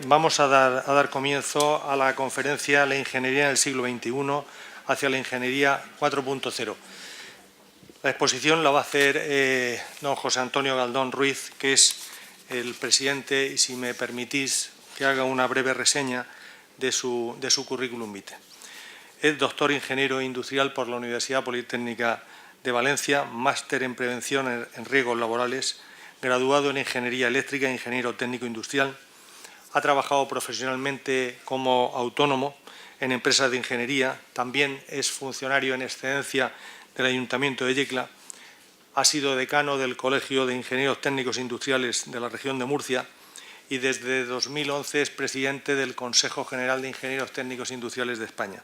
Vamos a dar comienzo a la conferencia La ingeniería en el siglo XXI hacia la ingeniería 4.0. La exposición la va a hacer don José Antonio Galdón Ruiz, que es el presidente, y si me permitís que haga una breve reseña de su currículum vitae. Es doctor ingeniero industrial por la Universidad Politécnica de Valencia, máster en prevención en riesgos laborales, graduado en ingeniería eléctrica e ingeniero técnico industrial. Ha trabajado profesionalmente como autónomo en empresas de ingeniería. También es funcionario en excedencia del Ayuntamiento de Yecla. Ha sido decano del Colegio de Ingenieros Técnicos Industriales de la región de Murcia y desde 2011 es presidente del Consejo General de Ingenieros Técnicos Industriales de España.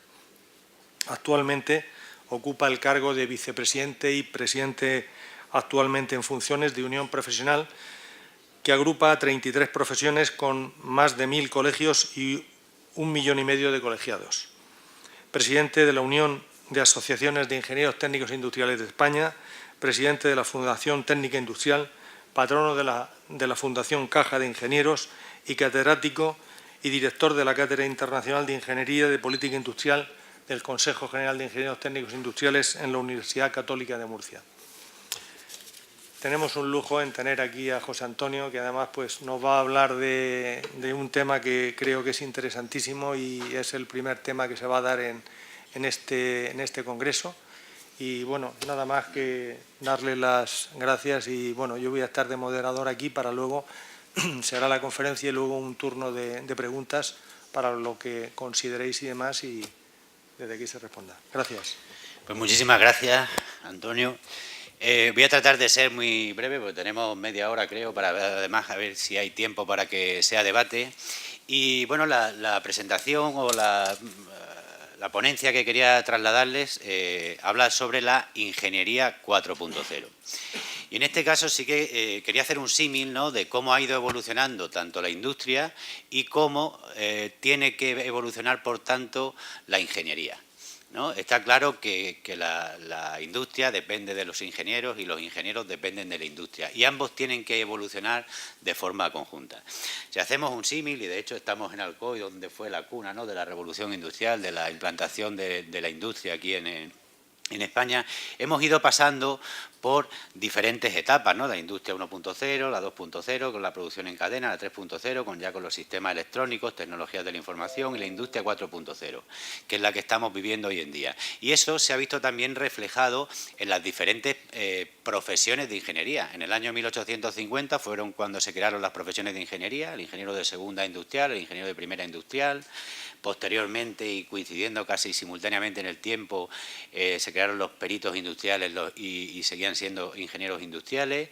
Actualmente ocupa el cargo de vicepresidente y presidente actualmente en funciones de Unión Profesional, que agrupa 33 profesiones con más de 1.000 colegios y 1,5 millones de colegiados. Presidente de la Unión de Asociaciones de Ingenieros Técnicos Industriales de España, presidente de la Fundación Técnica Industrial, patrono de la Fundación Caja de Ingenieros y catedrático y director de la Cátedra Internacional de Ingeniería de Política Industrial del Consejo General de Ingenieros Técnicos Industriales en la Universidad Católica de Murcia. Tenemos un lujo en tener aquí a José Antonio, que además nos va a hablar de un tema que creo que es interesantísimo y es el primer tema que se va a dar en este congreso. Y bueno, nada más que darle las gracias y bueno, yo voy a estar de moderador aquí para luego, se hará la conferencia y luego un turno de preguntas para lo que consideréis y demás y desde aquí se responda. Gracias. Pues muchísimas gracias, Antonio. Voy a tratar de ser muy breve, porque tenemos media hora, creo, para además a ver si hay tiempo para que sea debate. Y bueno, la presentación o la ponencia que quería trasladarles habla sobre la ingeniería 4.0. Y en este caso sí que quería hacer un símil, ¿no?, de cómo ha ido evolucionando tanto la industria y cómo tiene que evolucionar, por tanto, la ingeniería, ¿no? Está claro que la industria depende de los ingenieros y los ingenieros dependen de la industria y ambos tienen que evolucionar de forma conjunta. Si hacemos un símil, y de hecho estamos en Alcoy, donde fue la cuna, ¿no?, de la revolución industrial, de la implantación de la industria aquí en España, hemos ido pasando por diferentes etapas, ¿no? La industria 1.0, la 2.0, con la producción en cadena, la 3.0, ya con los sistemas electrónicos, tecnologías de la información, y la industria 4.0, que es la que estamos viviendo hoy en día. Y eso se ha visto también reflejado en las diferentes profesiones de ingeniería. En el año 1850 fueron cuando se crearon las profesiones de ingeniería, el ingeniero de segunda industrial, el ingeniero de primera industrial. Posteriormente, y coincidiendo casi simultáneamente en el tiempo, se crearon los peritos industriales y seguían siendo ingenieros industriales.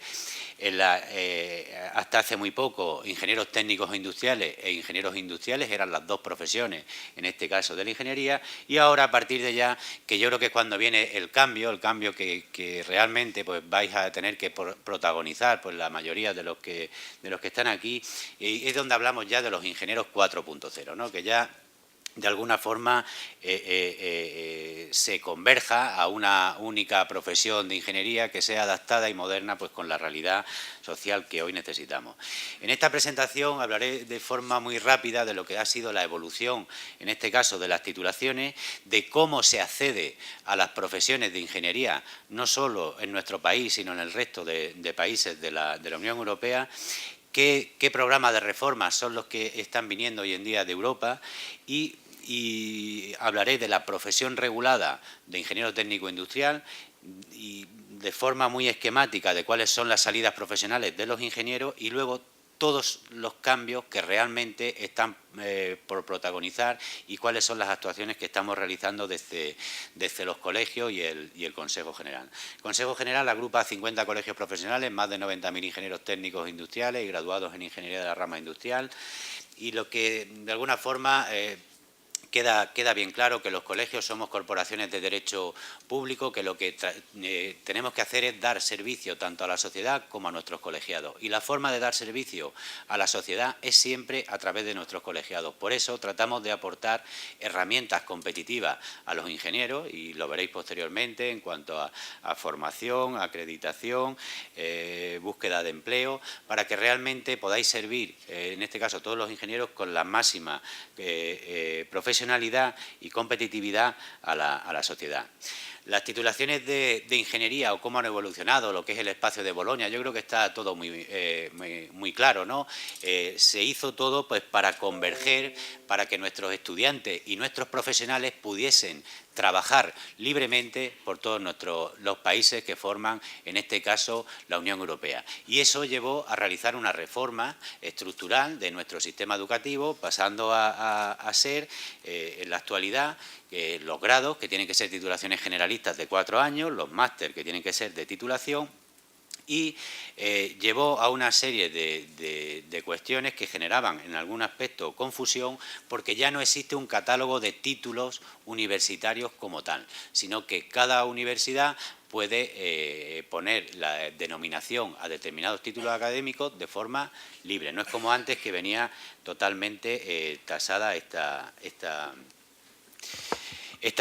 Hasta hace muy poco, ingenieros técnicos industriales e ingenieros industriales eran las dos profesiones, en este caso de la ingeniería. Y ahora, a partir de ya, que yo creo que es cuando viene el cambio que realmente pues vais a tener que protagonizar pues la mayoría de los que están aquí, y es donde hablamos ya de los ingenieros 4.0, ¿no?, que ya de alguna forma se converja a una única profesión de ingeniería que sea adaptada y moderna pues con la realidad social que hoy necesitamos. En esta presentación hablaré de forma muy rápida de lo que ha sido la evolución, en este caso de las titulaciones, de cómo se accede a las profesiones de ingeniería, no solo en nuestro país, sino en el resto de países de la Unión Europea. ¿Qué programas de reformas son los que están viniendo hoy en día de Europa? Y hablaré de la profesión regulada de ingeniero técnico industrial y de forma muy esquemática de cuáles son las salidas profesionales de los ingenieros y luego todos los cambios que realmente están por protagonizar y cuáles son las actuaciones que estamos realizando desde los colegios y el Consejo General. El Consejo General agrupa 50 colegios profesionales, más de 90.000 ingenieros técnicos industriales y graduados en ingeniería de la rama industrial, y lo que de alguna forma queda bien claro que los colegios somos corporaciones de derecho público, que lo que tenemos que hacer es dar servicio tanto a la sociedad como a nuestros colegiados. Y la forma de dar servicio a la sociedad es siempre a través de nuestros colegiados. Por eso tratamos de aportar herramientas competitivas a los ingenieros, y lo veréis posteriormente en cuanto a formación, acreditación, búsqueda de empleo, para que realmente podáis servir, en este caso todos los ingenieros, con la máxima profesionalidad y competitividad a la sociedad. Las titulaciones de ingeniería o cómo han evolucionado, lo que es el espacio de Bolonia, yo creo que está todo muy claro, ¿no? Se hizo todo pues para converger, para que nuestros estudiantes y nuestros profesionales pudiesen trabajar libremente por todos los países que forman, en este caso, la Unión Europea. Y eso llevó a realizar una reforma estructural de nuestro sistema educativo, pasando a ser, en la actualidad, los grados, que tienen que ser titulaciones generalistas de 4 años, los máster, que tienen que ser de titulación, y llevó a una serie de cuestiones que generaban en algún aspecto confusión, porque ya no existe un catálogo de títulos universitarios como tal, sino que cada universidad puede poner la denominación a determinados títulos académicos de forma libre. No es como antes, que venía totalmente tasada estas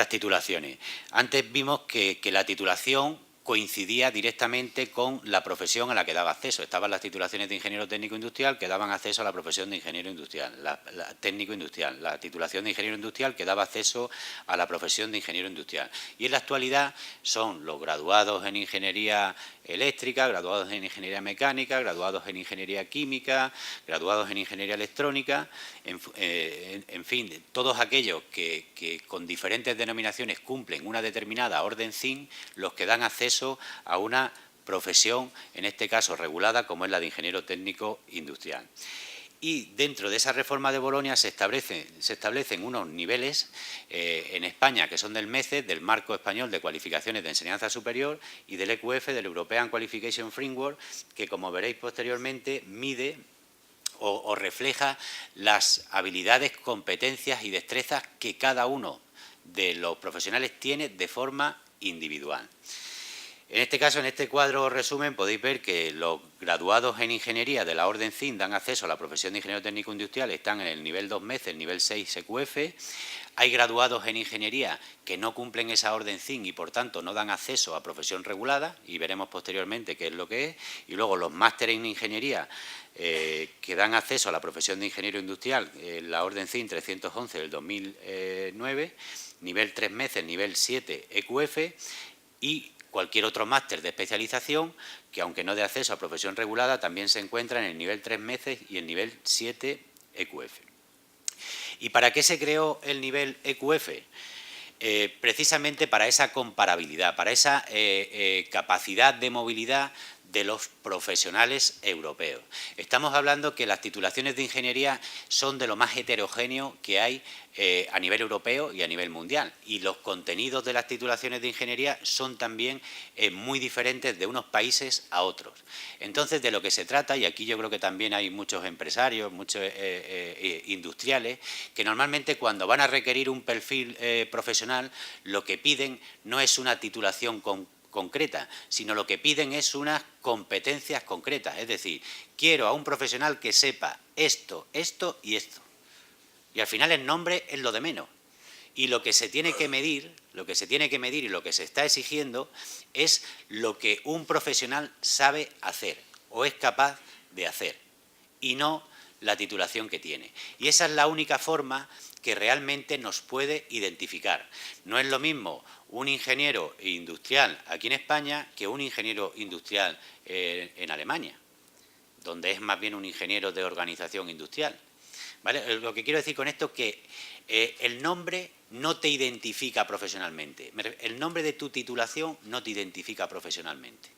titulaciones. Antes vimos que la titulación coincidía directamente con la profesión a la que daba acceso. Estaban las titulaciones de ingeniero técnico industrial, que daban acceso a la profesión de ingeniero industrial, la técnico industrial, la titulación de ingeniero industrial, que daba acceso a la profesión de ingeniero industrial. Y en la actualidad son los graduados en ingeniería eléctrica, graduados en ingeniería mecánica, graduados en ingeniería química, graduados en ingeniería electrónica, en fin, todos aquellos que con diferentes denominaciones cumplen una determinada orden CIN, los que dan acceso a una profesión, en este caso regulada, como es la de ingeniero técnico industrial. Y dentro de esa reforma de Bolonia se establecen unos niveles en España, que son del MECE, del Marco Español de Cualificaciones de Enseñanza Superior, y del EQF, del European Qualification Framework, que, como veréis posteriormente, mide o refleja las habilidades, competencias y destrezas que cada uno de los profesionales tiene de forma individual. En este caso, en este cuadro resumen, podéis ver que los graduados en ingeniería de la orden CIN dan acceso a la profesión de ingeniero técnico industrial, están en el nivel 2 MECE, el nivel 6 EQF. Hay graduados en ingeniería que no cumplen esa orden CIN y, por tanto, no dan acceso a profesión regulada, y veremos posteriormente qué es lo que es. Y luego los másteres en ingeniería que dan acceso a la profesión de ingeniero industrial, la orden CIN 311 del 2009, nivel 3 MECE, nivel 7 EQF, y cualquier otro máster de especialización que, aunque no dé acceso a profesión regulada, también se encuentra en el nivel 3 MECE y el nivel 7 EQF. ¿Y para qué se creó el nivel EQF? Precisamente para esa comparabilidad, para esa capacidad de movilidad de los profesionales europeos. Estamos hablando que las titulaciones de ingeniería son de lo más heterogéneo que hay a nivel europeo y a nivel mundial, y los contenidos de las titulaciones de ingeniería son también muy diferentes de unos países a otros. Entonces, de lo que se trata, y aquí yo creo que también hay muchos empresarios, muchos industriales, que normalmente cuando van a requerir un perfil profesional, lo que piden no es una titulación concreta, sino lo que piden es unas competencias concretas. Es decir, quiero a un profesional que sepa esto, esto y esto. Y al final el nombre es lo de menos. Y lo que se tiene que medir, y lo que se está exigiendo es lo que un profesional sabe hacer o es capaz de hacer, y no la titulación que tiene. Y esa es la única forma que realmente nos puede identificar. No es lo mismo un ingeniero industrial aquí en España que un ingeniero industrial en Alemania, donde es más bien un ingeniero de organización industrial. ¿Vale? Lo que quiero decir con esto es que el nombre no te identifica profesionalmente. El nombre de tu titulación no te identifica profesionalmente,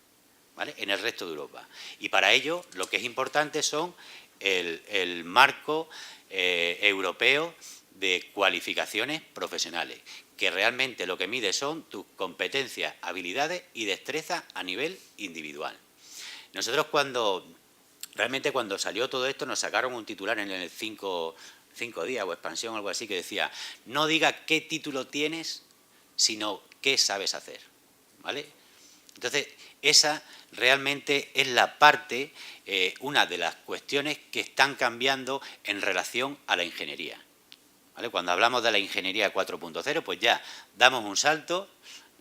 ¿vale?, en el resto de Europa. Y para ello lo que es importante son el marco europeo de cualificaciones profesionales, que realmente lo que mide son tus competencias, habilidades y destrezas a nivel individual. Nosotros cuando salió todo esto nos sacaron un titular en el 5 5 días o expansión, algo así, que decía, no diga qué título tienes, sino qué sabes hacer, ¿vale? Entonces, esa realmente es la parte, una de las cuestiones que están cambiando en relación a la ingeniería, ¿vale? Cuando hablamos de la ingeniería 4.0, pues ya damos un salto,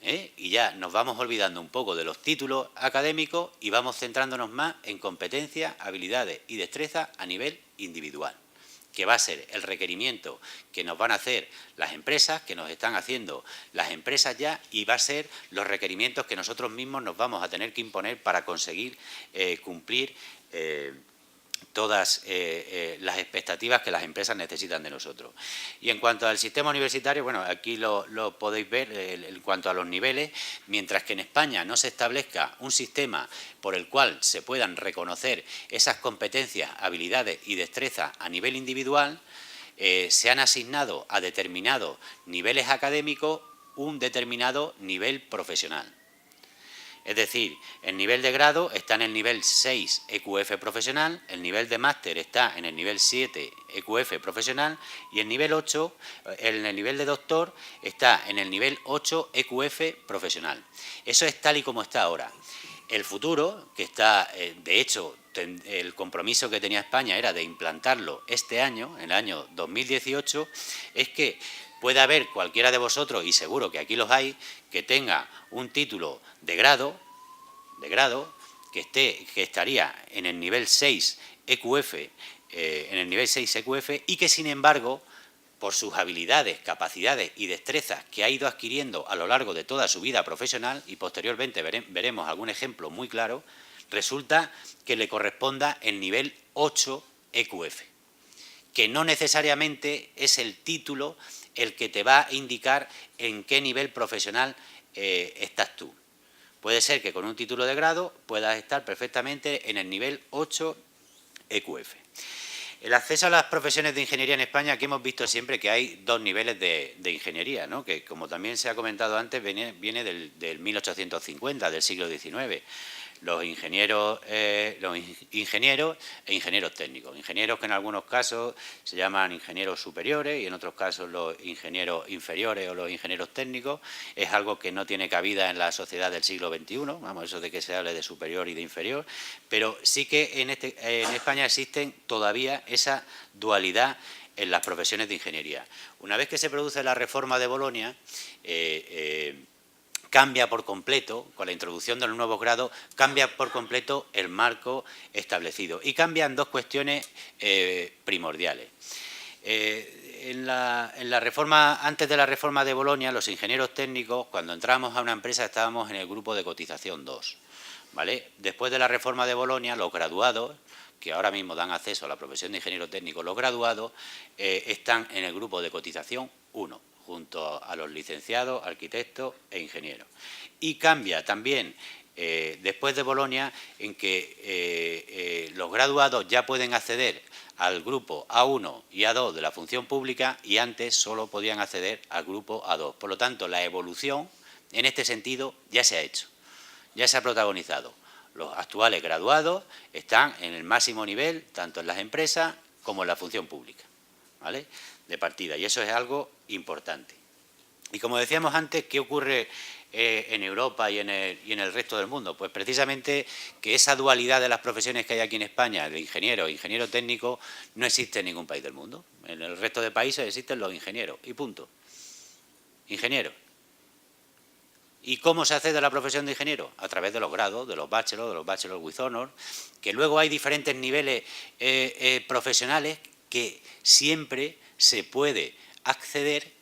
y ya nos vamos olvidando un poco de los títulos académicos y vamos centrándonos más en competencias, habilidades y destrezas a nivel individual, que va a ser el requerimiento que nos van a hacer las empresas, que nos están haciendo las empresas ya, y va a ser los requerimientos que nosotros mismos nos vamos a tener que imponer para conseguir cumplir todas las expectativas que las empresas necesitan de nosotros. Y en cuanto al sistema universitario, bueno, aquí lo podéis ver en cuanto a los niveles, mientras que en España no se establezca un sistema por el cual se puedan reconocer esas competencias, habilidades y destrezas a nivel individual, se han asignado a determinados niveles académicos un determinado nivel profesional. Es decir, el nivel de grado está en el nivel 6 EQF profesional, el nivel de máster está en el nivel 7 EQF profesional y el nivel 8, en el nivel de doctor, está en el nivel 8 EQF profesional. Eso es tal y como está ahora. El futuro, que está, de hecho, el compromiso que tenía España era de implantarlo este año, en el año 2018, es que puede haber cualquiera de vosotros, y seguro que aquí los hay, que tenga un título de grado que estaría en el nivel 6 EQF, y que, sin embargo, por sus habilidades, capacidades y destrezas que ha ido adquiriendo a lo largo de toda su vida profesional, y posteriormente veremos algún ejemplo muy claro, resulta que le corresponda el nivel 8 EQF, que no necesariamente es el título el que te va a indicar en qué nivel profesional estás tú. Puede ser que con un título de grado puedas estar perfectamente en el nivel 8 EQF. El acceso a las profesiones de ingeniería en España, aquí hemos visto siempre que hay dos niveles de ingeniería, ¿no? Que, como también se ha comentado antes, viene del 1850, del siglo XIX. Los ingenieros e ingenieros técnicos. Ingenieros que en algunos casos se llaman ingenieros superiores y en otros casos los ingenieros inferiores o los ingenieros técnicos. Es algo que no tiene cabida en la sociedad del siglo XXI, vamos, eso de que se hable de superior y de inferior, pero sí que en España existen todavía esa dualidad en las profesiones de ingeniería. Una vez que se produce la reforma de Bolonia, cambia por completo, con la introducción de los nuevos grados, cambia por completo el marco establecido. Y cambian dos cuestiones primordiales. En la reforma, antes de la reforma de Bolonia, los ingenieros técnicos, cuando entramos a una empresa, estábamos en el grupo de cotización 2. ¿Vale? Después de la reforma de Bolonia, los graduados, que ahora mismo dan acceso a la profesión de ingeniero técnico, los graduados están en el grupo de cotización 1. Junto a los licenciados, arquitectos e ingenieros. Y cambia también, después de Bolonia, en que los graduados ya pueden acceder al grupo A1 y A2 de la función pública y antes solo podían acceder al grupo A2. Por lo tanto, la evolución en este sentido ya se ha hecho, ya se ha protagonizado. Los actuales graduados están en el máximo nivel, tanto en las empresas como en la función pública, ¿vale?, de partida, y eso es algo importante. Y como decíamos antes, ¿qué ocurre en Europa y en el resto del mundo? Pues precisamente que esa dualidad de las profesiones que hay aquí en España, de ingeniero e ingeniero técnico, no existe en ningún país del mundo. En el resto de países existen los ingenieros, y punto. Ingenieros. ¿Y cómo se accede a la profesión de ingeniero? A través de los grados, de los bachelor with honor, que luego hay diferentes niveles profesionales que siempre se puede acceder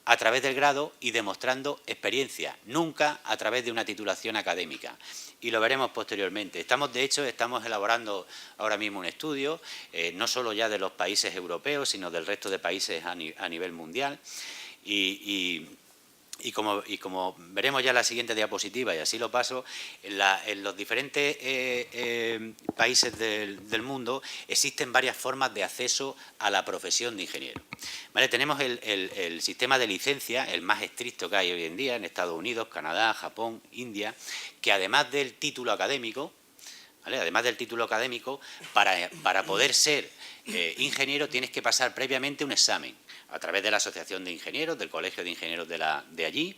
a través del grado y demostrando experiencia, nunca a través de una titulación académica. Y lo veremos posteriormente. De hecho, estamos elaborando ahora mismo un estudio, no solo ya de los países europeos, sino del resto de países a nivel mundial. Y como veremos ya en la siguiente diapositiva, y así lo paso, en los diferentes países del mundo existen varias formas de acceso a la profesión de ingeniero. ¿Vale? Tenemos el sistema de licencia, el más estricto que hay hoy en día en Estados Unidos, Canadá, Japón, India, que además del título académico, ¿vale? Además del título académico, para poder ser ingeniero tienes que pasar previamente un examen a través de la Asociación de Ingenieros, del Colegio de Ingenieros de allí.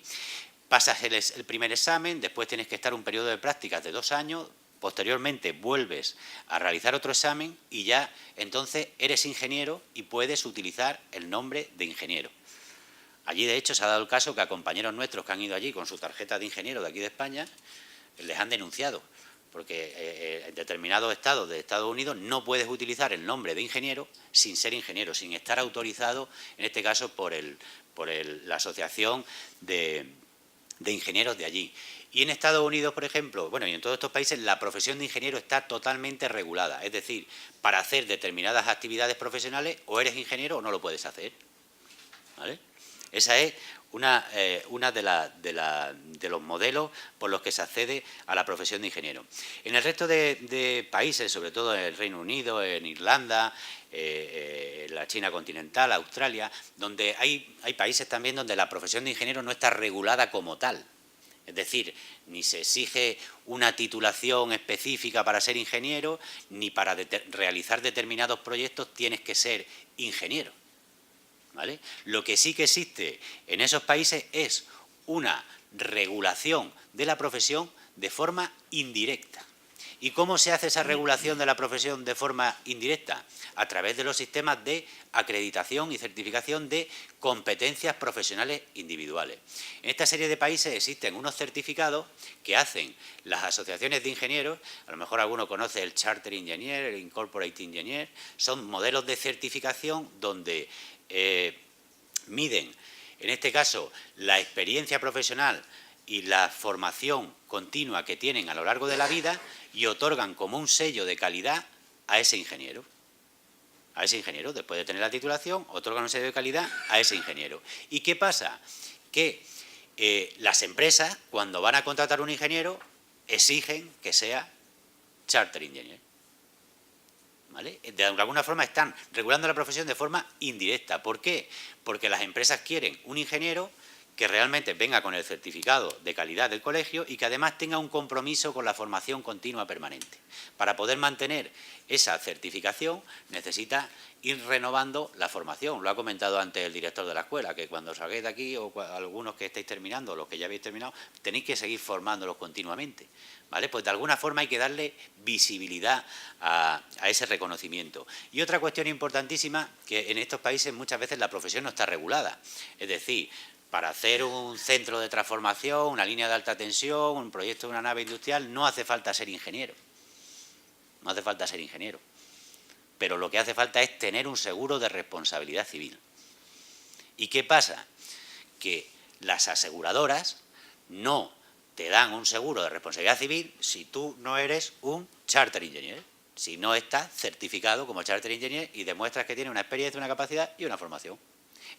Pasas el primer examen, después tienes que estar un periodo de prácticas de 2 años, posteriormente vuelves a realizar otro examen y ya entonces eres ingeniero y puedes utilizar el nombre de ingeniero. Allí, de hecho, se ha dado el caso que a compañeros nuestros que han ido allí con su tarjeta de ingeniero de aquí de España, les han denunciado, porque en determinados estados de Estados Unidos no puedes utilizar el nombre de ingeniero sin ser ingeniero, sin estar autorizado, en este caso, por la Asociación de Ingenieros de allí. Y en Estados Unidos, por ejemplo, bueno, y en todos estos países, la profesión de ingeniero está totalmente regulada. Es decir, para hacer determinadas actividades profesionales, o eres ingeniero o no lo puedes hacer, ¿vale? Esa es una de los modelos por los que se accede a la profesión de ingeniero. En el resto de países, sobre todo en el Reino Unido, en Irlanda, en la China continental, Australia, donde hay países también donde la profesión de ingeniero no está regulada como tal. Es decir, ni se exige una titulación específica para ser ingeniero, ni para realizar determinados proyectos tienes que ser ingeniero, ¿vale? Lo que sí que existe en esos países es una regulación de la profesión de forma indirecta. ¿Y cómo se hace esa regulación de la profesión de forma indirecta? A través de los sistemas de acreditación y certificación de competencias profesionales individuales. En esta serie de países existen unos certificados que hacen las asociaciones de ingenieros, a lo mejor alguno conoce el Charter Engineer, el Incorporate Engineer, son modelos de certificación donde miden, en este caso, la experiencia profesional y la formación continua que tienen a lo largo de la vida y otorgan como un sello de calidad a ese ingeniero. A ese ingeniero, después de tener la titulación, otorgan un sello de calidad a ese ingeniero. ¿Y qué pasa? Que las empresas, cuando van a contratar un ingeniero, exigen que sea Charter Engineer, ¿vale? De alguna forma están regulando la profesión de forma indirecta. ¿Por qué? Porque las empresas quieren un ingeniero que realmente venga con el certificado de calidad del colegio y que además tenga un compromiso con la formación continua permanente. Para poder mantener esa certificación necesita ir renovando la formación. Lo ha comentado antes el director de la escuela, que cuando salgáis de aquí, o algunos que estáis terminando, los que ya habéis terminado, tenéis que seguir formándolos continuamente, ¿vale? Pues de alguna forma hay que darle visibilidad a ese reconocimiento. Y otra cuestión importantísima, que en estos países muchas veces la profesión no está regulada. Es decir, para hacer un centro de transformación, una línea de alta tensión, un proyecto de una nave industrial, no hace falta ser ingeniero. No hace falta ser ingeniero. Pero lo que hace falta es tener un seguro de responsabilidad civil. ¿Y qué pasa? Que las aseguradoras no te dan un seguro de responsabilidad civil si tú no eres un Charter Engineer, si no estás certificado como Charter Engineer y demuestras que tienes una experiencia, una capacidad y una formación.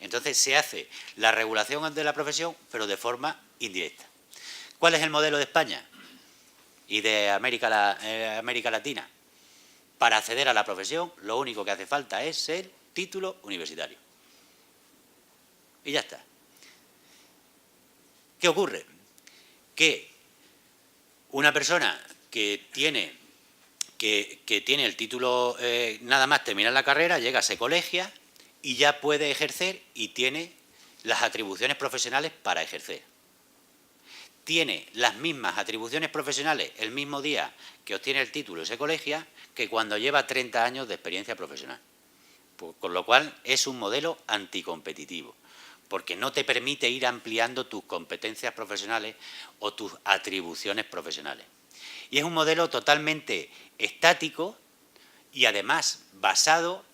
Entonces se hace la regulación de la profesión, pero de forma indirecta. ¿Cuál es el modelo de España y de América Latina? Para acceder a la profesión, lo único que hace falta es el título universitario. Y ya está. ¿Qué ocurre? Que una persona que tiene el título, nada más terminar la carrera, llega, se colegia y ya puede ejercer y tiene las atribuciones profesionales para ejercer. Tiene las mismas atribuciones profesionales el mismo día que obtiene el título y se colegia que cuando lleva 30 años de experiencia profesional. Con lo cual es un modelo anticompetitivo, porque no te permite ir ampliando tus competencias profesionales o tus atribuciones profesionales. Y es un modelo totalmente estático y además basado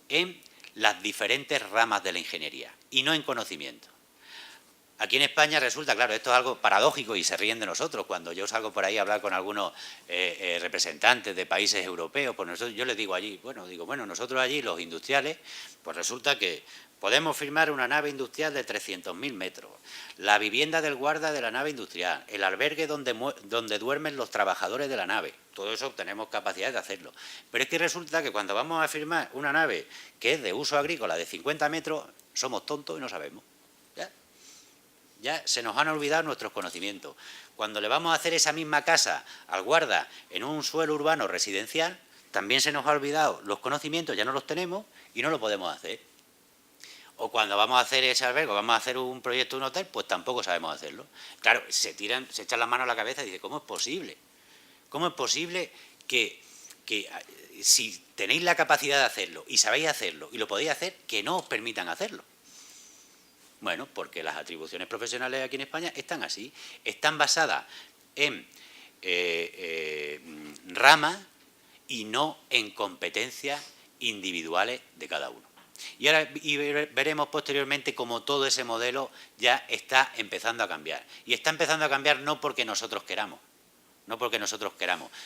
en las diferentes ramas de la ingeniería y no en conocimiento. Aquí en España resulta, claro, esto es algo paradójico y se ríen de nosotros cuando yo salgo por ahí a hablar con algunos representantes de países europeos. Pues nosotros, yo les digo allí, bueno, nosotros allí los industriales, pues resulta que podemos firmar una nave industrial de 300.000 metros, la vivienda del guarda de la nave industrial, el albergue donde duermen los trabajadores de la nave. Todo eso tenemos capacidad de hacerlo. Pero es que resulta que cuando vamos a firmar una nave que es de uso agrícola de 50 metros, somos tontos y no sabemos. ¿Ya? Ya se nos han olvidado nuestros conocimientos. Cuando le vamos a hacer esa misma casa al guarda en un suelo urbano residencial, también se nos ha olvidado los conocimientos, ya no los tenemos y no lo podemos hacer. O cuando vamos a hacer ese albergue, vamos a hacer un proyecto de un hotel, pues tampoco sabemos hacerlo. Claro, se echan las manos a la cabeza y dicen, ¿cómo es posible? ¿Cómo es posible que si tenéis la capacidad de hacerlo y sabéis hacerlo y lo podéis hacer, que no os permitan hacerlo? Bueno, porque las atribuciones profesionales aquí en España están así, están basadas en ramas y no en competencias individuales de cada uno. Y ahora veremos posteriormente cómo todo ese modelo ya está empezando a cambiar. Y está empezando a cambiar no porque nosotros queramos,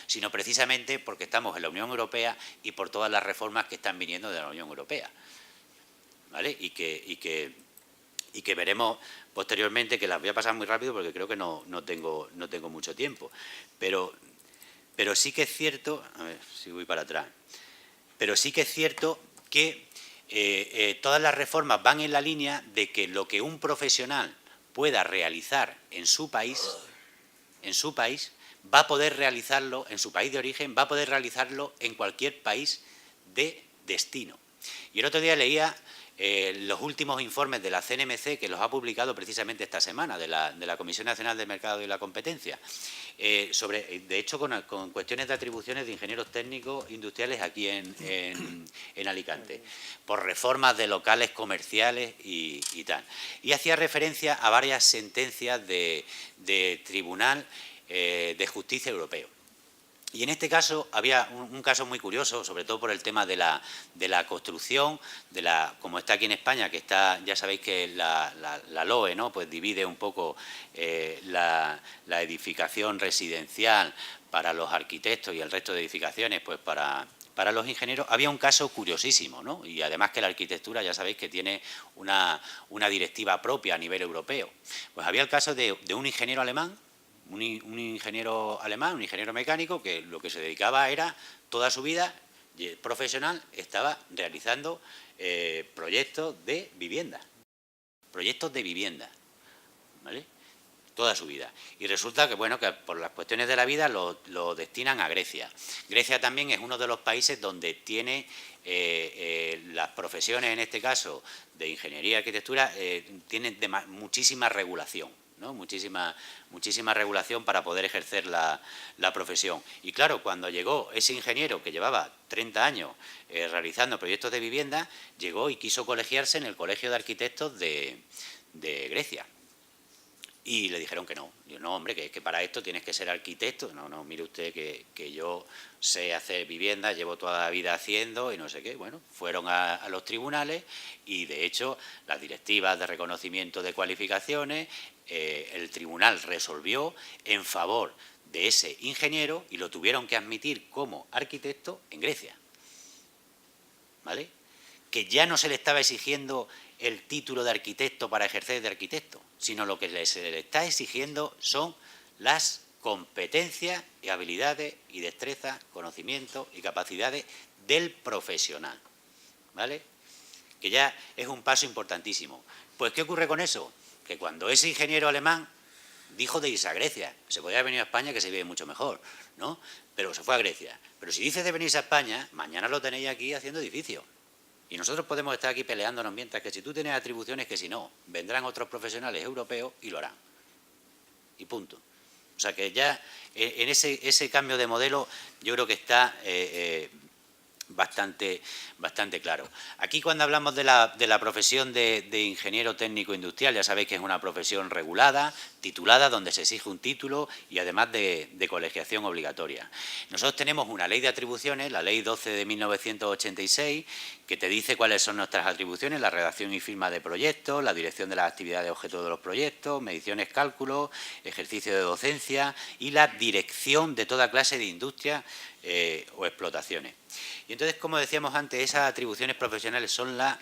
sino precisamente porque estamos en la Unión Europea y por todas las reformas que están viniendo de la Unión Europea, ¿vale? Y que veremos posteriormente, que las voy a pasar muy rápido porque creo que no tengo mucho tiempo. Pero sí que es cierto, a ver si voy para atrás, pero sí que es cierto que todas las reformas van en la línea de que lo que un profesional pueda realizar en su país, va a poder realizarlo en su país de origen, va a poder realizarlo en cualquier país de destino. Y el otro día leía los últimos informes de la CNMC, que los ha publicado precisamente esta semana, de la Comisión Nacional del Mercado y la Competencia, de hecho con cuestiones de atribuciones de ingenieros técnicos industriales aquí en Alicante, por reformas de locales comerciales y tal. Y hacía referencia a varias sentencias de Tribunal de Justicia Europeo. Y en este caso había un caso muy curioso, sobre todo por el tema de la construcción, como está aquí en España, que está, ya sabéis que la LOE, ¿no?, pues divide un poco la edificación residencial para los arquitectos y el resto de edificaciones, pues para los ingenieros. Había un caso curiosísimo, ¿no? Y además que la arquitectura, ya sabéis que tiene una directiva propia a nivel europeo. Pues había el caso de un ingeniero alemán, un ingeniero alemán, un ingeniero mecánico, que lo que se dedicaba era, toda su vida profesional, estaba realizando proyectos de vivienda. ¿Vale? Toda su vida. Y resulta que, bueno, que por las cuestiones de la vida lo destinan a Grecia. Grecia también es uno de los países donde tiene las profesiones, en este caso, de ingeniería y arquitectura, tienen muchísima regulación, ¿no? Muchísima regulación para poder ejercer la profesión. Y claro, cuando llegó ese ingeniero que llevaba 30 años realizando proyectos de vivienda, llegó y quiso colegiarse en el Colegio de Arquitectos de Grecia. Y le dijeron que no. Yo, no, hombre, que para esto tienes que ser arquitecto. No, mire usted que yo sé hacer vivienda, llevo toda la vida haciendo y no sé qué. Bueno, fueron a los tribunales y, de hecho, las directivas de reconocimiento de cualificaciones, el tribunal resolvió en favor de ese ingeniero y lo tuvieron que admitir como arquitecto en Grecia. ¿Vale? Que ya no se le estaba exigiendo el título de arquitecto para ejercer de arquitecto, sino lo que se le está exigiendo son las competencias y habilidades y destrezas, conocimientos y capacidades del profesional, ¿vale? Que ya es un paso importantísimo. Pues, ¿qué ocurre con eso? Que cuando ese ingeniero alemán dijo de irse a Grecia, se podía venir a España, que se vive mucho mejor, ¿no? Pero se fue a Grecia. Pero si dice de venirse a España, mañana lo tenéis aquí haciendo edificios. Y nosotros podemos estar aquí peleándonos, mientras que si tú tienes atribuciones, que si no, vendrán otros profesionales europeos y lo harán. Y punto. O sea que ya en ese cambio de modelo yo creo que está bastante claro. Aquí, cuando hablamos de la profesión de ingeniero técnico industrial, ya sabéis que es una profesión regulada, titulada, donde se exige un título y además de colegiación obligatoria. Nosotros tenemos una ley de atribuciones, la Ley 12 de 1986, que te dice cuáles son nuestras atribuciones: la redacción y firma de proyectos, la dirección de las actividades objeto de los proyectos, mediciones, cálculos, ejercicio de docencia y la dirección de toda clase de industria o explotaciones. Y entonces, como decíamos antes, esas atribuciones profesionales son la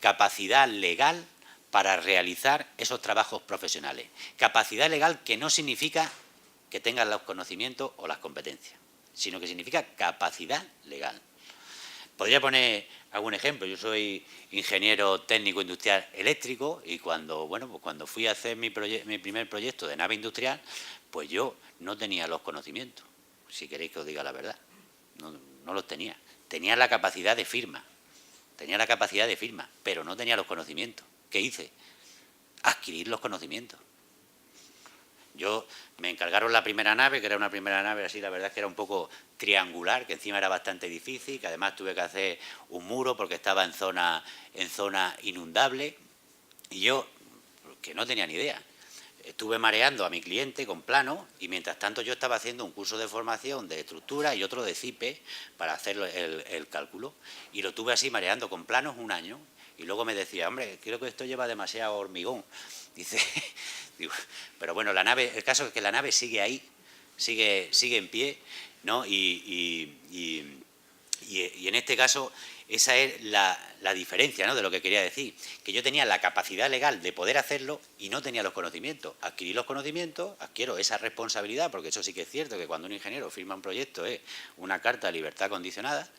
capacidad legal para realizar esos trabajos profesionales. Capacidad legal que no significa que tengan los conocimientos o las competencias, sino que significa capacidad legal. Podría poner algún ejemplo. Yo soy ingeniero técnico industrial eléctrico y cuando fui a hacer mi primer proyecto de nave industrial, pues yo no tenía los conocimientos, si queréis que os diga la verdad. No los tenía. Tenía la capacidad de firma, pero no tenía los conocimientos. ¿Qué hice? Adquirir los conocimientos. Me encargaron la primera nave, que era una primera nave así, la verdad es que era un poco triangular, que encima era bastante difícil, que además tuve que hacer un muro porque estaba en zona inundable, y yo, que no tenía ni idea, estuve mareando a mi cliente con planos y mientras tanto yo estaba haciendo un curso de formación de estructura y otro de CIPE para hacer el cálculo, y lo tuve así mareando con planos un año, y luego me decía, hombre, creo que esto lleva demasiado hormigón. Dice, digo, pero bueno, el caso es que la nave sigue ahí, sigue en pie, ¿no? Y en este caso esa es la diferencia, ¿no?, de lo que quería decir, que yo tenía la capacidad legal de poder hacerlo y no tenía los conocimientos. Adquirí los conocimientos, adquiero esa responsabilidad, porque eso sí que es cierto, que cuando un ingeniero firma un proyecto es una carta de libertad condicional,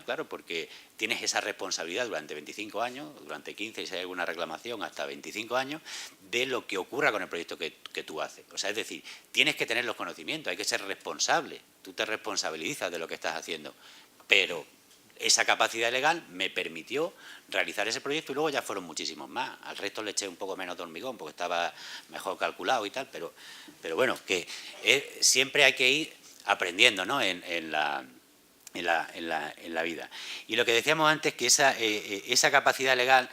claro, porque tienes esa responsabilidad durante 25 años, durante 15 y si hay alguna reclamación hasta 25 años, de lo que ocurra con el proyecto que tú haces. O sea, es decir, tienes que tener los conocimientos, hay que ser responsable, tú te responsabilizas de lo que estás haciendo, pero esa capacidad legal me permitió realizar ese proyecto y luego ya fueron muchísimos más. Al resto le eché un poco menos de hormigón porque estaba mejor calculado y tal, pero bueno, que siempre hay que ir aprendiendo, ¿no?, en la vida. Y lo que decíamos antes, que esa capacidad legal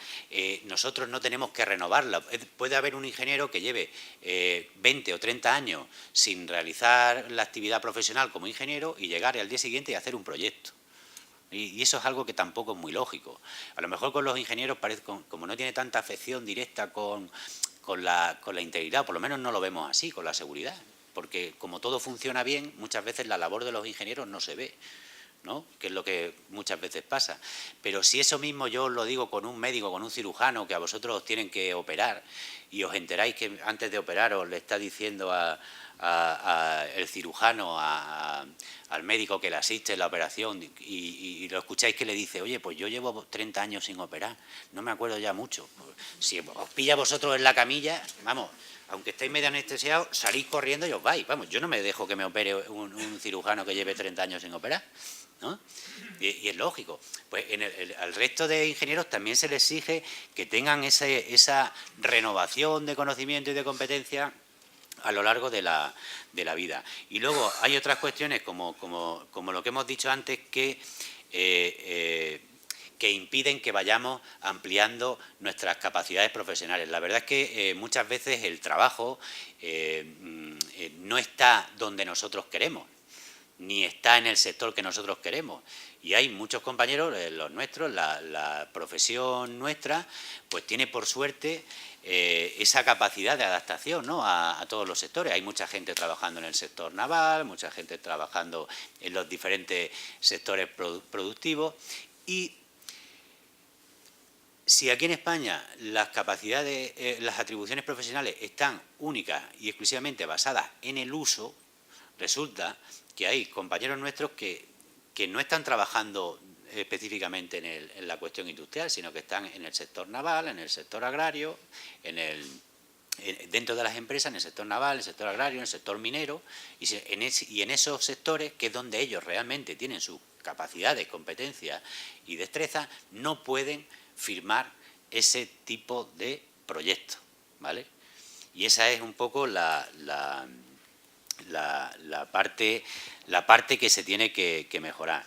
nosotros no tenemos que renovarla. Puede haber un ingeniero que lleve 20 o 30 años sin realizar la actividad profesional como ingeniero y llegar al día siguiente y hacer un proyecto. Y eso es algo que tampoco es muy lógico. A lo mejor con los ingenieros, como no tiene tanta afección directa con la integridad, por lo menos no lo vemos así, con la seguridad. Porque como todo funciona bien, muchas veces la labor de los ingenieros no se ve, ¿no?, que es lo que muchas veces pasa. Pero si eso mismo yo os lo digo con un médico, con un cirujano, que a vosotros os tienen que operar, y os enteráis que antes de operaros le está diciendo el cirujano al médico que le asiste en la operación y lo escucháis que le dice, oye, pues yo llevo 30 años sin operar, no me acuerdo ya mucho. Si os pilla vosotros en la camilla, vamos, aunque estéis medio anestesiados, salís corriendo y os vais. Vamos, yo no me dejo que me opere un cirujano que lleve 30 años sin operar, ¿no? Y es lógico. Pues al resto de ingenieros también se les exige que tengan esa renovación de conocimiento y de competencia a lo largo de la vida. Y luego hay otras cuestiones como lo que hemos dicho antes que impiden que vayamos ampliando nuestras capacidades profesionales. La verdad es que muchas veces el trabajo no está donde nosotros queremos, ni está en el sector que nosotros queremos. Y hay muchos compañeros, los nuestros, la profesión nuestra, pues tiene por suerte esa capacidad de adaptación, ¿no?, a todos los sectores. Hay mucha gente trabajando en el sector naval, mucha gente trabajando en los diferentes sectores productivos y si aquí en España las capacidades, las atribuciones profesionales están únicas y exclusivamente basadas en el uso, resulta que hay compañeros nuestros que no están trabajando específicamente en la cuestión industrial, sino que están en el sector naval, en el sector agrario, dentro de las empresas, en el sector naval, en el sector agrario, en el sector minero, y en esos sectores, que es donde ellos realmente tienen sus capacidades, competencias y destrezas, no pueden firmar ese tipo de proyectos, ¿vale? Y esa es un poco la parte que se tiene que mejorar.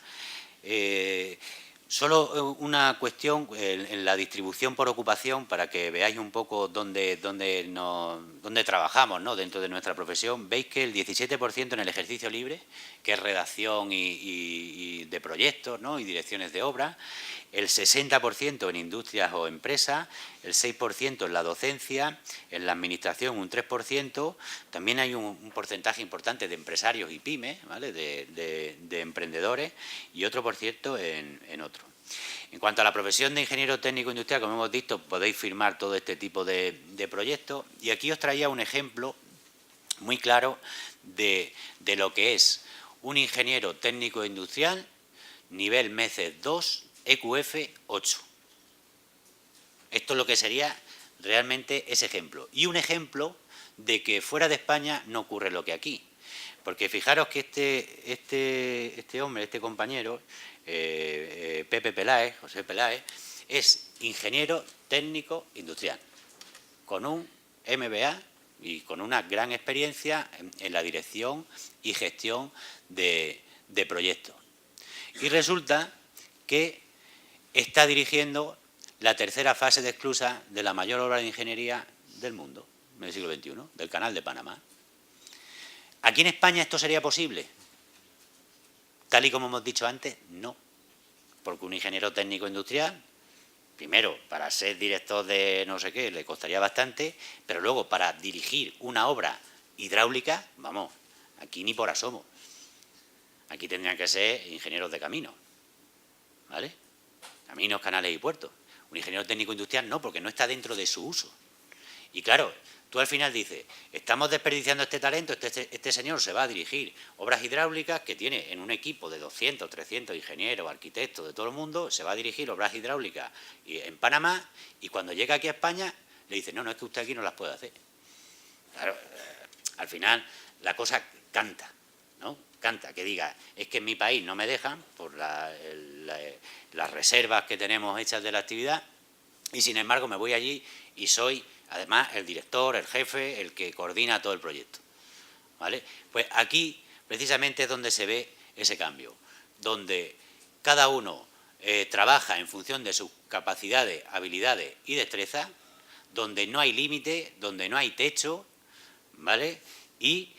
Solo una cuestión en la distribución por ocupación para que veáis un poco dónde trabajamos, ¿no?, dentro de nuestra profesión. Veis que el 17% en el ejercicio libre, que es redacción y de proyectos, ¿no?, y direcciones de obra, el 60% en industrias o empresas, el 6% en la docencia, en la administración un 3%, también hay un porcentaje importante de empresarios y pymes, ¿vale?, de emprendedores, y otro por cierto en otro. En cuanto a la profesión de ingeniero técnico industrial, como hemos dicho, podéis firmar todo este tipo de proyectos, y aquí os traía un ejemplo muy claro de lo que es un ingeniero técnico industrial nivel MECE 2, EQF 8. Esto es lo que sería realmente ese ejemplo. Y un ejemplo de que fuera de España no ocurre lo que aquí. Porque fijaros que este hombre, este compañero, Pepe Peláez, José Peláez, es ingeniero técnico industrial, con un MBA y con una gran experiencia en la dirección y gestión de proyectos. Y resulta que está dirigiendo la tercera fase de esclusa de la mayor obra de ingeniería del mundo, en el siglo XXI, del Canal de Panamá. ¿Aquí en España esto sería posible? Tal y como hemos dicho antes, no. Porque un ingeniero técnico industrial, primero, para ser director de no sé qué, le costaría bastante, pero luego para dirigir una obra hidráulica, vamos, aquí ni por asomo. Aquí tendrían que ser ingenieros de camino, ¿vale? Caminos, canales y puertos. Un ingeniero técnico industrial no, porque no está dentro de su uso. Y claro, tú al final dices, estamos desperdiciando este talento, este señor se va a dirigir obras hidráulicas que tiene en un equipo de 200, 300 ingenieros, arquitectos de todo el mundo, se va a dirigir obras hidráulicas en Panamá y cuando llega aquí a España le dice, no, es que usted aquí no las puede hacer. Claro, al final la cosa canta, ¿no? Canta, que diga, es que en mi país no me dejan por las reservas que tenemos hechas de la actividad y sin embargo me voy allí y soy además el director, el jefe, el que coordina todo el proyecto, ¿vale? Pues aquí precisamente es donde se ve ese cambio, donde cada uno trabaja en función de sus capacidades, habilidades y destrezas, donde no hay límite, donde no hay techo, ¿vale? Y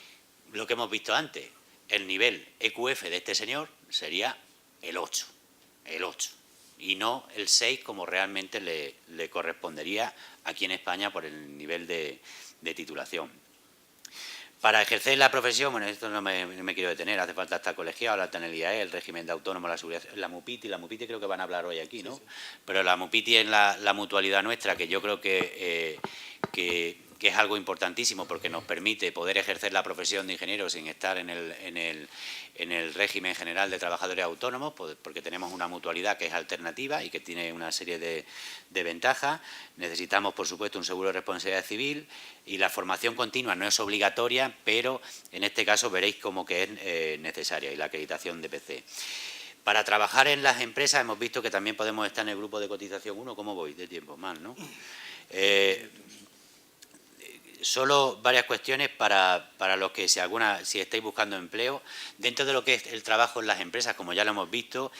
lo que hemos visto antes, el nivel EQF de este señor sería el 8, y no el 6 como realmente le correspondería aquí en España por el nivel de titulación. Para ejercer la profesión, bueno, esto no me quiero detener, hace falta estar colegiado, la en el IAE, el régimen de autónomo, la seguridad, la MUPITI creo que van a hablar hoy aquí, ¿no? Sí. Pero la MUPITI es la mutualidad nuestra, que yo creo que es algo importantísimo porque nos permite poder ejercer la profesión de ingeniero sin estar en el régimen general de trabajadores autónomos, porque tenemos una mutualidad que es alternativa y que tiene una serie de ventajas. Necesitamos, por supuesto, un seguro de responsabilidad civil y la formación continua no es obligatoria, pero en este caso veréis como que es necesaria, y la acreditación de PC. Para trabajar en las empresas hemos visto que también podemos estar en el grupo de cotización 1. ¿Cómo voy de tiempo? Mal, ¿no? Solo varias cuestiones para los que si estáis buscando empleo. Dentro de lo que es el trabajo en las empresas, como ya lo hemos visto,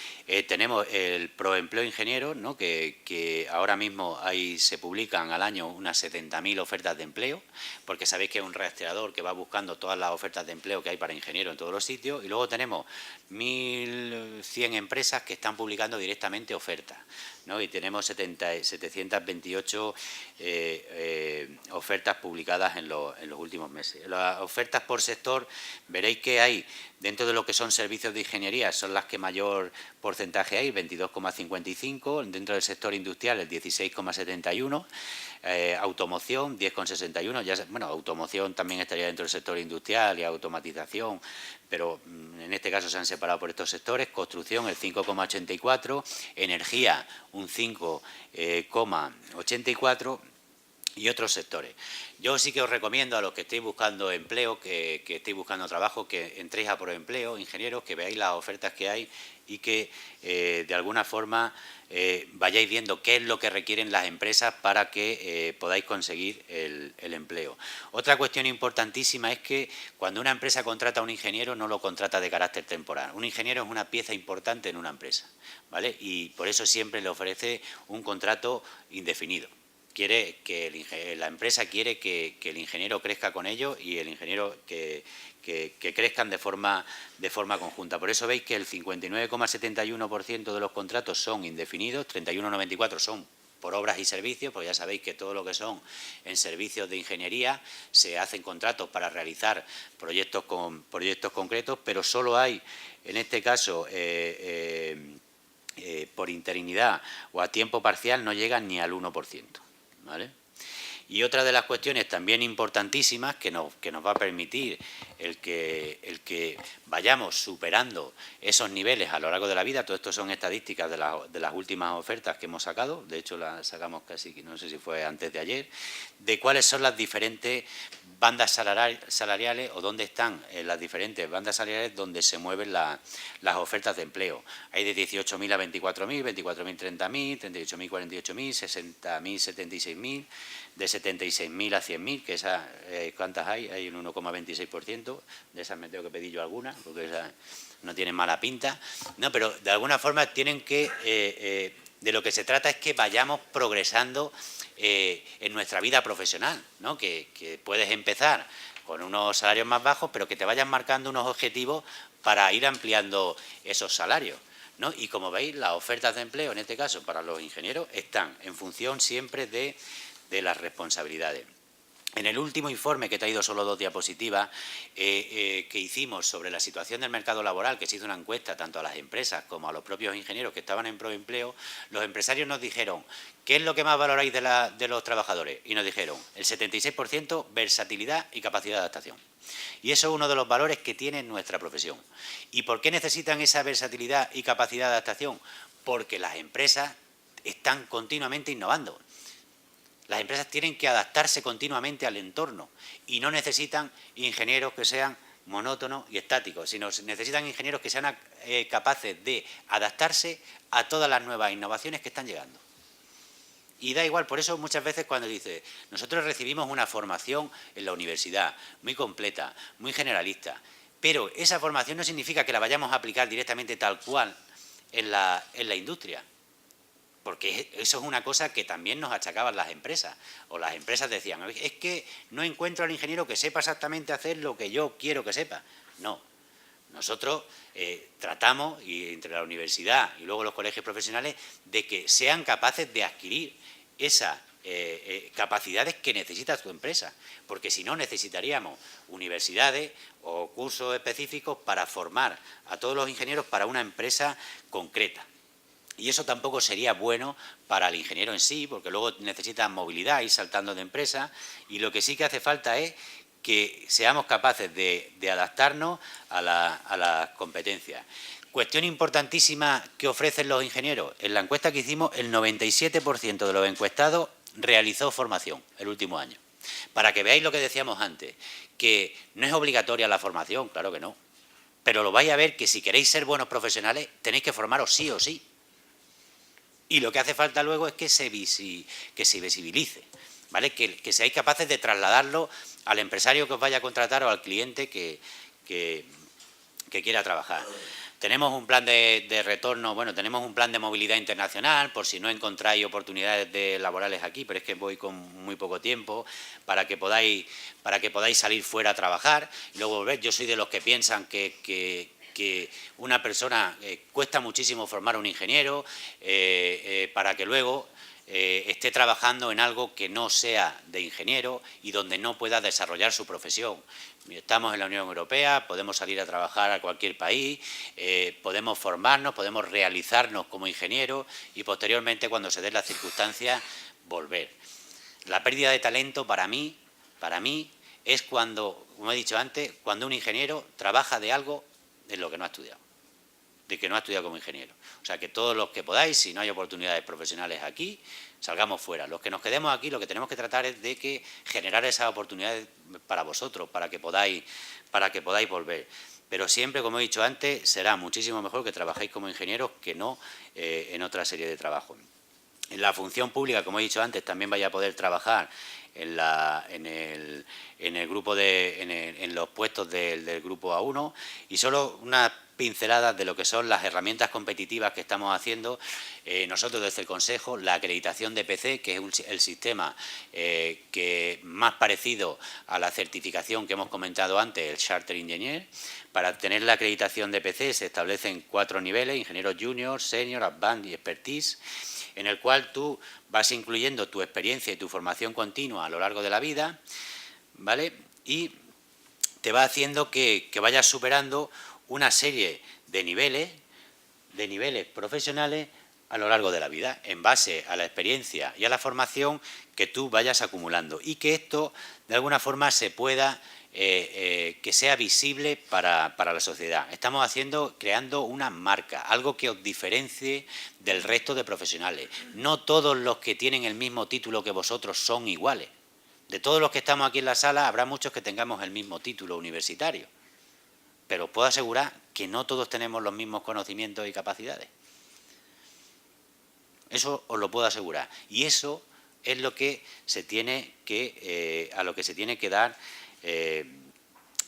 tenemos el Proempleo Ingeniero, ¿no? que ahora mismo ahí se publican al año unas 70.000 ofertas de empleo, porque sabéis que es un rastreador que va buscando todas las ofertas de empleo que hay para ingenieros en todos los sitios, y luego tenemos 1.100 empresas que están publicando directamente ofertas, ¿no? Y tenemos 728 ofertas publicadas en los últimos meses. Las ofertas por sector, veréis que hay, dentro de lo que son servicios de ingeniería, son las que mayor porcentaje hay, 22,55, dentro del sector industrial el 16,71, automoción 10,61, bueno, automoción también estaría dentro del sector industrial y automatización, pero en este caso se han separado por estos sectores. Construcción el 5,84, energía un 5,84 y otros sectores. Yo sí que os recomiendo a los que estéis buscando empleo, que estéis buscando trabajo, que entréis a Proempleo, ingenieros, que veáis las ofertas que hay y que de alguna forma vayáis viendo qué es lo que requieren las empresas para que podáis conseguir el empleo. Otra cuestión importantísima es que cuando una empresa contrata a un ingeniero no lo contrata de carácter temporal. Un ingeniero es una pieza importante en una empresa, ¿vale? Y por eso siempre le ofrece un contrato indefinido. La empresa quiere que el ingeniero crezca con ellos y el ingeniero que crezcan de forma conjunta. Por eso veis que el 59,71% de los contratos son indefinidos, 31,94 son por obras y servicios, porque ya sabéis que todo lo que son en servicios de ingeniería se hacen contratos para realizar proyectos concretos, pero solo hay, en este caso, por interinidad o a tiempo parcial, no llegan ni al 1%. ¿Vale? Y otra de las cuestiones también importantísimas que nos va a permitir el que vayamos superando esos niveles a lo largo de la vida. Todo esto son estadísticas de las últimas ofertas que hemos sacado, de hecho las sacamos casi, no sé si fue antes de ayer, de cuáles son las diferentes bandas salariales o dónde están las diferentes bandas salariales donde se mueven las ofertas de empleo. Hay de 18.000 a 24.000, 24.000 30.000, 38.000 48.000, 60.000 76.000, de 76.000 a 100.000, que esas, ¿cuántas hay? Hay un 1,26%, de esas me tengo que pedir yo alguna, porque esas no tienen mala pinta. No, pero de alguna forma tienen que, de lo que se trata es que vayamos progresando en nuestra vida profesional, ¿no? Que puedes empezar con unos salarios más bajos, pero que te vayan marcando unos objetivos para ir ampliando esos salarios, ¿no? Y como veis, las ofertas de empleo, en este caso para los ingenieros, están en función siempre de las responsabilidades. En el último informe, que he traído solo 2 diapositivas, que hicimos sobre la situación del mercado laboral, que se hizo una encuesta tanto a las empresas como a los propios ingenieros que estaban en proempleo, los empresarios nos dijeron, ¿qué es lo que más valoráis de los trabajadores? Y nos dijeron, el 76% versatilidad y capacidad de adaptación. Y eso es uno de los valores que tiene nuestra profesión. ¿Y por qué necesitan esa versatilidad y capacidad de adaptación? Porque las empresas están continuamente innovando. Las empresas tienen que adaptarse continuamente al entorno y no necesitan ingenieros que sean monótonos y estáticos, sino necesitan ingenieros que sean capaces de adaptarse a todas las nuevas innovaciones que están llegando. Y da igual, por eso muchas veces cuando dice, nosotros recibimos una formación en la universidad muy completa, muy generalista, pero esa formación no significa que la vayamos a aplicar directamente tal cual en la industria. Porque eso es una cosa que también nos achacaban las empresas, o las empresas decían, es que no encuentro al ingeniero que sepa exactamente hacer lo que yo quiero que sepa. No, nosotros tratamos, y entre la universidad y luego los colegios profesionales, de que sean capaces de adquirir esas capacidades que necesita tu empresa, porque si no necesitaríamos universidades o cursos específicos para formar a todos los ingenieros para una empresa concreta. Y eso tampoco sería bueno para el ingeniero en sí, porque luego necesita movilidad, ir saltando de empresa, y lo que sí que hace falta es que seamos capaces de adaptarnos a las competencias. Cuestión importantísima que ofrecen los ingenieros. En la encuesta que hicimos, el 97% de los encuestados realizó formación el último año. Para que veáis lo que decíamos antes, que no es obligatoria la formación, claro que no, pero lo vais a ver que si queréis ser buenos profesionales tenéis que formaros sí o sí. Y lo que hace falta luego es que se visibilice, ¿vale? Que seáis capaces de trasladarlo al empresario que os vaya a contratar o al cliente que quiera trabajar. Tenemos un plan de retorno, bueno, tenemos un plan de movilidad internacional, por si no encontráis oportunidades laborales aquí, pero es que voy con muy poco tiempo, para que podáis salir fuera a trabajar y luego volver. Yo soy de los que piensan que una persona cuesta muchísimo formar a un ingeniero para que luego esté trabajando en algo que no sea de ingeniero y donde no pueda desarrollar su profesión. Estamos en la Unión Europea, podemos salir a trabajar a cualquier país, podemos formarnos, podemos realizarnos como ingenieros y posteriormente, cuando se den las circunstancias, volver. La pérdida de talento para mí es cuando, como he dicho antes, cuando un ingeniero trabaja de algo en lo que no ha estudiado, de que no ha estudiado como ingeniero. O sea, que todos los que podáis, si no hay oportunidades profesionales aquí, salgamos fuera. Los que nos quedemos aquí, lo que tenemos que tratar es de que generar esas oportunidades para vosotros, para que podáis volver. Pero siempre, como he dicho antes, será muchísimo mejor que trabajéis como ingenieros que no en otra serie de trabajos. En la función pública, como he dicho antes, también vais a poder trabajar en los puestos del grupo A1, y solo unas pinceladas de lo que son las herramientas competitivas que estamos haciendo nosotros desde el Consejo. La acreditación de PC, que es el sistema que más parecido a la certificación que hemos comentado antes, el Charter Engineer. Para obtener la acreditación de PC se establecen 4 niveles: ingeniero junior, senior, advanced y expertise, en el cual tú vas incluyendo tu experiencia y tu formación continua a lo largo de la vida, ¿vale? Y te va haciendo que vayas superando una serie de niveles profesionales a lo largo de la vida, en base a la experiencia y a la formación que tú vayas acumulando, y que esto, de alguna forma, se pueda que sea visible para la sociedad. Estamos creando una marca, algo que os diferencie del resto de profesionales. No todos los que tienen el mismo título que vosotros son iguales. De todos los que estamos aquí en la sala, habrá muchos que tengamos el mismo título universitario. Pero os puedo asegurar que no todos tenemos los mismos conocimientos y capacidades. Eso os lo puedo asegurar. Y eso es lo que se tiene que, a lo que se tiene que dar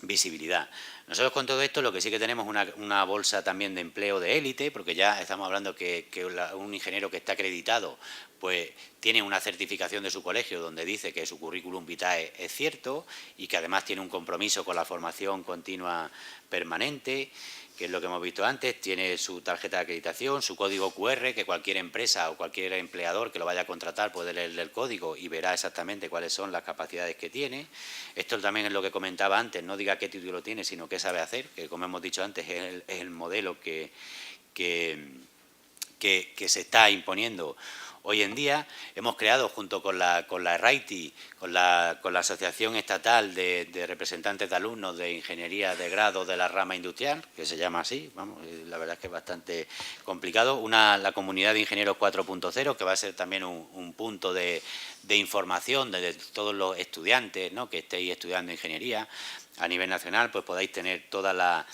visibilidad. Nosotros con todo esto lo que sí que tenemos una bolsa también de empleo de élite, porque ya estamos hablando que un ingeniero que está acreditado pues tiene una certificación de su colegio donde dice que su currículum vitae es cierto y que además tiene un compromiso con la formación continua permanente, que es lo que hemos visto antes, tiene su tarjeta de acreditación, su código QR, que cualquier empresa o cualquier empleador que lo vaya a contratar puede leerle el código y verá exactamente cuáles son las capacidades que tiene. Esto también es lo que comentaba antes, no diga qué título tiene, sino qué sabe hacer, que como hemos dicho antes es el modelo que se está imponiendo hoy en día. Hemos creado junto con la RAITI, con la Asociación Estatal de Representantes de Alumnos de Ingeniería de Grado de la Rama Industrial, que se llama así, vamos, la verdad es que es bastante complicado, la Comunidad de Ingenieros 4.0, que va a ser también un punto de información de todos los estudiantes, ¿no?, que estéis estudiando ingeniería a nivel nacional, pues podáis tener toda la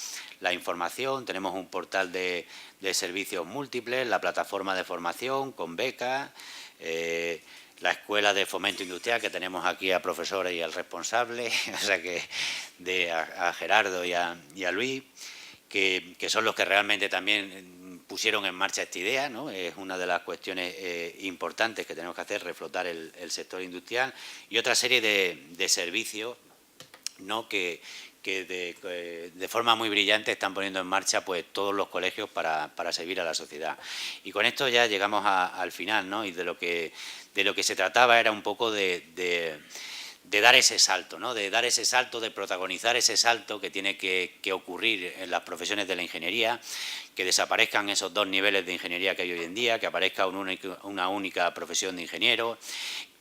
información. Tenemos un portal de servicios múltiples, la plataforma de formación con becas, la escuela de fomento industrial, que tenemos aquí a profesores y al responsable, o sea que a Gerardo y a Luis, que son los que realmente también pusieron en marcha esta idea, ¿no? Es una de las cuestiones importantes que tenemos que hacer, reflotar el sector industrial, y otra serie de servicios, ¿no?, que de forma muy brillante están poniendo en marcha pues todos los colegios para servir a la sociedad. Y con esto ya llegamos al final, ¿no? Y de lo que se trataba era un poco de dar ese salto, ¿no?, de dar ese salto, de protagonizar ese salto que tiene que ocurrir en las profesiones de la ingeniería, que desaparezcan esos dos niveles de ingeniería que hay hoy en día, que aparezca una única profesión de ingeniero,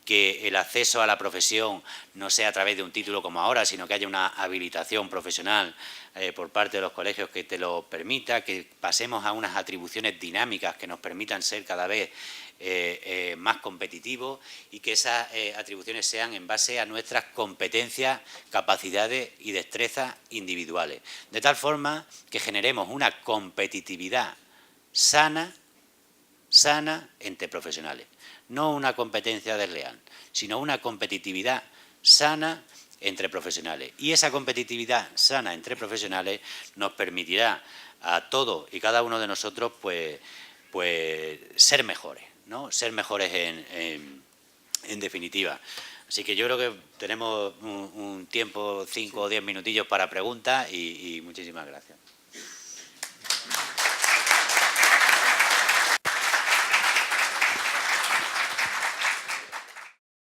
que el acceso a la profesión no sea a través de un título como ahora, sino que haya una habilitación profesional por parte de los colegios que te lo permita, que pasemos a unas atribuciones dinámicas que nos permitan ser cada vez más competitivos, y que esas atribuciones sean en base a nuestras competencias, capacidades y destrezas individuales, de tal forma que generemos una competitividad sana entre profesionales. No una competencia desleal, sino una competitividad sana entre profesionales. Y esa competitividad sana entre profesionales nos permitirá a todos y cada uno de nosotros pues ser mejores, ¿no? Ser mejores en definitiva. Así que yo creo que tenemos un tiempo, 5 o 10 minutillos para preguntas, y muchísimas gracias.